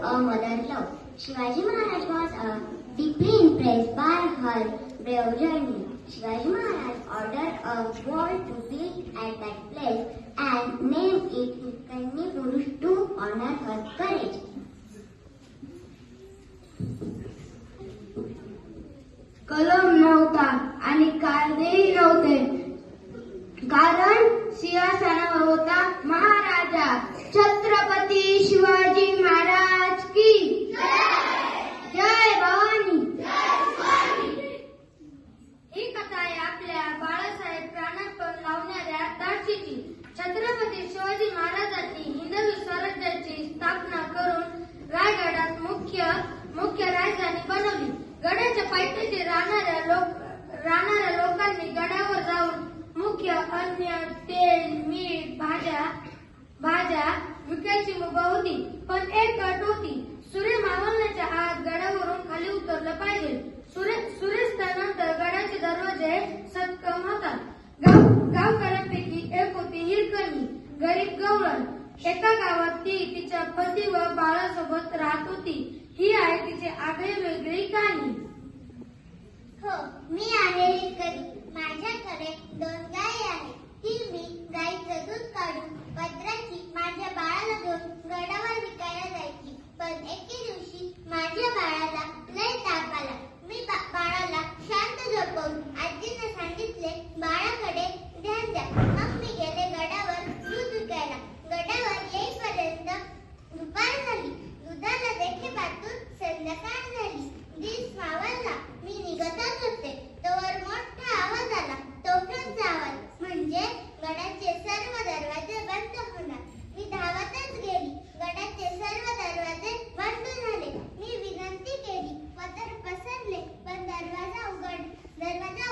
a mother love. Shivaji Maharaj was deeply impressed by her brave journey. Shivaji Maharaj ordered a wall to build at that place and named it Hirkani Purush to honor her courage. कलम नव्हता आणि कायदेही नव्हते, कारण सिंहासनावर होता महाराजा छत्रपती शिवाजी महाराज की जय भवानी. ही कथा आहे आपल्या बाळासाहेब प्राणार्पण लावणाऱ्या दासीची. छत्रपती शिवाजी महाराजांनी हिंदवी स्वराज्याची स्थापना करून रायगडात मुख्य राजधानी बनवली. गडाच्या पायथ्याशी राहणाऱ्या लोकांनी गडावर जाऊन मुख्य अन्न, तेल, मीठ, भाज्या विकायची मुभा होती. पण एक अट होती, सूर्य मावळण्याच्या आत गडावरून खाली उतरलं पाहिजे. सूर्यास्तानंतर गडाचे दरवाजे सटकम होतात. गावकऱ्यांपैकी एक होती हिरकणी, गरीब गवळण. एका गावात ती तिच्या पती व बाळासोबत राहत होती. ही आहे तिची आगळी वेगळी कहाणी. हो, मी आहे हिरकणी. माझ्याकडे 2 गायी आहेत. ती मी गाईचं दूध काढून पत्राची माझ्या बाळाला घेऊन गडावर विकायला जायची. पण एके दिवशी माझ्या बाळाला लय ताप आला. मी बाळाला शांत झोपवून आजीने सांगितले, बाळाकडे ध्यान द्या. मग मी गेले गडावर दूध विकायला. गडावर येईपर्यंत दुपार झाली. दुधाला देखे पातून संध्याकाळ झाली. दिस मावळला. मी निघतच होते तोवर मोठा आवाज आला. तोफांचा आवाज, म्हणजे गडाचे सर्व दरवाजे बंद होणार. मी धावतच गेली. गडाचे सर्व दरवाजे बंद झाले. मी विनंती केली, पत्र पसरले, पण दरवाजा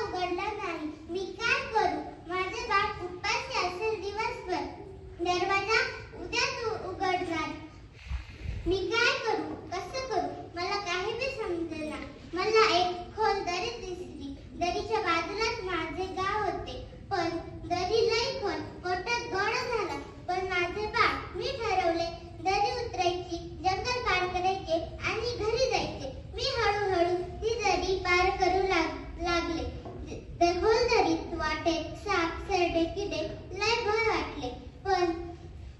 उघडला नाही. मी काय करू? माझे बाळ उपाशी असेल दिवसभर. दरवाजा उद्याच उघडणार. मी काय करू? कसं करू? मला काही बी समजेना. मला एक खोल दरी दिसली. दरीच्या बाजूलाच माझे गाव होते. पण दरी लई खोल, पोटात गोळा झाला. पण माझे बाळ. मी ठरवले, दरी उतरायची, जंगल पार करायचे आणि घरी जायचे. मी हळूहळू ती दरी पार करू लागले. खोल दरीत वाटेत साप, सरडे, किडे लय भय वाटले.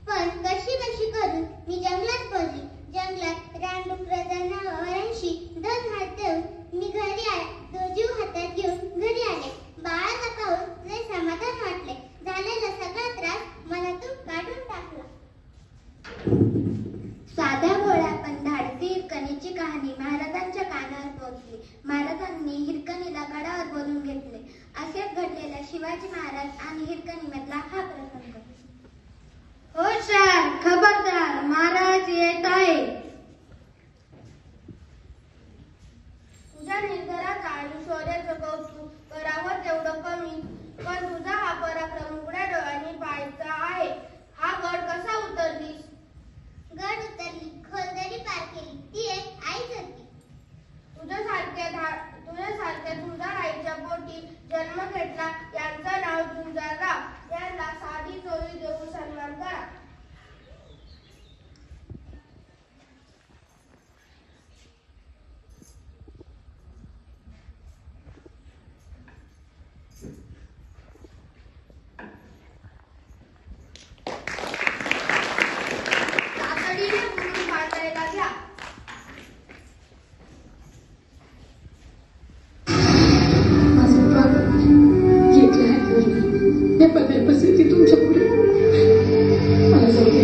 पण कशी करून मी जंगलात पोहोचली. जंगलात रानडुकरं जनावरांशी 2 हात देऊन मी जीव हातात घेऊन घरी आले. बाळाला पाहून लय समाधान वाटले. झालेला सगळा त्रास मनातून काढून टाकला. साध्या भोळ्या पण धाडसी हिरकणीची कहाणी महाराजांच्या कानावर पोहोचली. महाराजांनी हिरकणीला गडावर बोलून घेतले. असेच घडलेला शिवाजी महाराज आणि हिरकणीमधला हा प्रसंग. होशार, खबरदार, महाराज येत आहे. तुझ्या निर्धाराचं आणि शौर्याचं कौतुक करावं तेवढं कमी. पण तुझा हा पराक्रम उघड्या डोळ्यांनी पाहायचा आहे. हा गड कसा उतरलीस? गड उतरली, खोल दरी पार केली. ती एक आईच होती. तुझ्यासारख्या झुंजार आईच्या पोटी जन्म घेतला. यांचं नाव झुंजारराव. यांना साधी चोळी देऊन सन्मान करा. तातडीने पुरून बांधायला घ्या. तुमच्या पुढे मला जाऊ दे.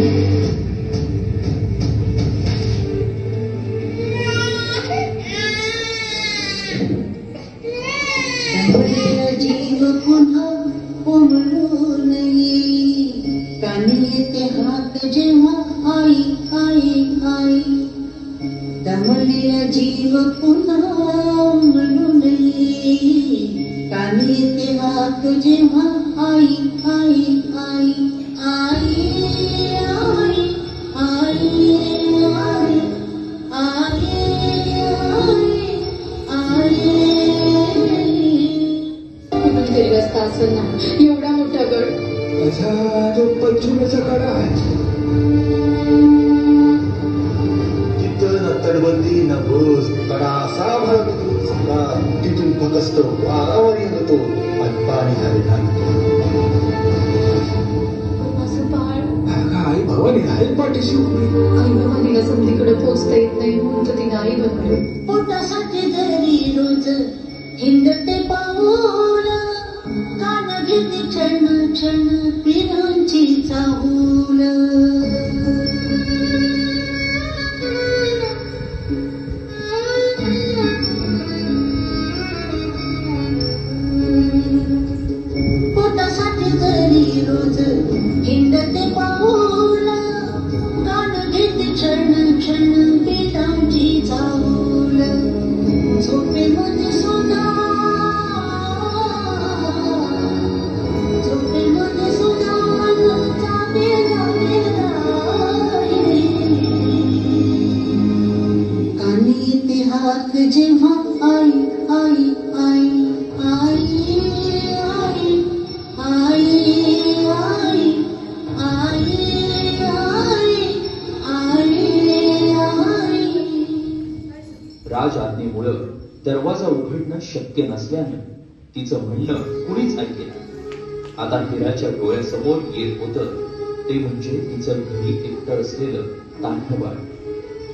जीव पुन्हा उमळून येई. कानी येते हात जेव्हा आई आई आई. दमलेला जीव पुन्हा उमळून येई. कानी येते हात जेव्हा आई आई आई आई आई आई आई आई आई रस्ता असं ना एवढा मोठा गड. जो पश्चिमेचा कडा आहे तिथं आपण घाल पाठीशी उभी. ऐनवानीला संधीकडे पोचता येत नाही म्हणून तर तिने आई बनवलं. पोटासाठी जरी रोज हिंडते पाऊल, कान घेते क्षण क्षण पिरांची चाहूल. पोटासाठी जरी रोज हिंडते पाऊल, कान घेते क्षण क्षण पिरांची चाहूल. झोपेमध्ये सुद्धा जाते कानी येते हाक जेव्हा आई आई आई आई आई आई आई आई आई. राज आज्ञेमुळं दरवाजा उघडणं शक्य नसल्यानं तिचं म्हणणं कुणीच ऐकेना. आता हिराच्या डोळ्यासमोर येत होतं ते म्हणजे तिचं घरी एकटं असलेलं तान्हवाड.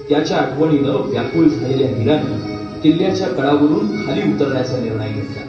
त्याच्या आठवणीनं व्याकुळ झालेल्या हिरानं किल्ल्याच्या कडावरून खाली उतरण्याचा निर्णय घेतला.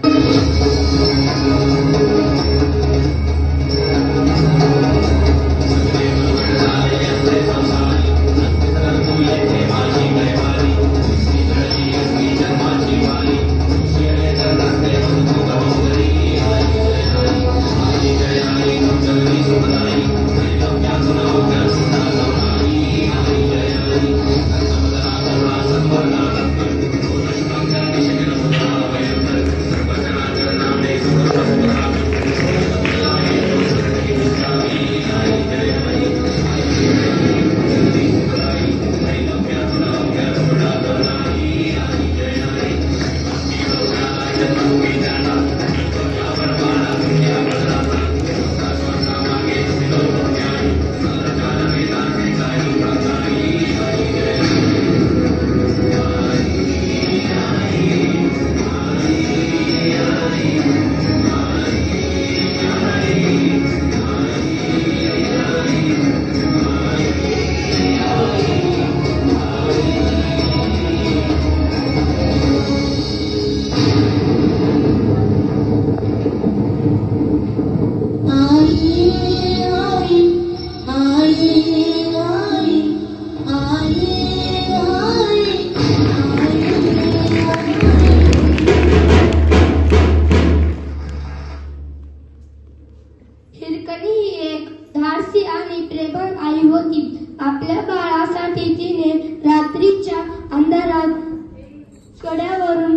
हिरकणी ही एक धाडसी आणि प्रेमळ आई होती. आपल्या बाळासाठी तिने रात्रीच्या अंधारात कड्यावरून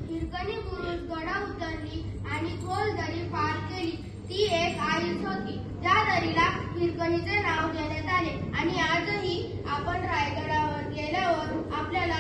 हिरकणी पुरुष गडा उतरली आणि खोल दरी पार केली. ती एक आईच होती. त्या दरीला हिरकणीचे नाव देण्यात आले आणि आजही आपण रायगडावर गेल्यावर आपल्याला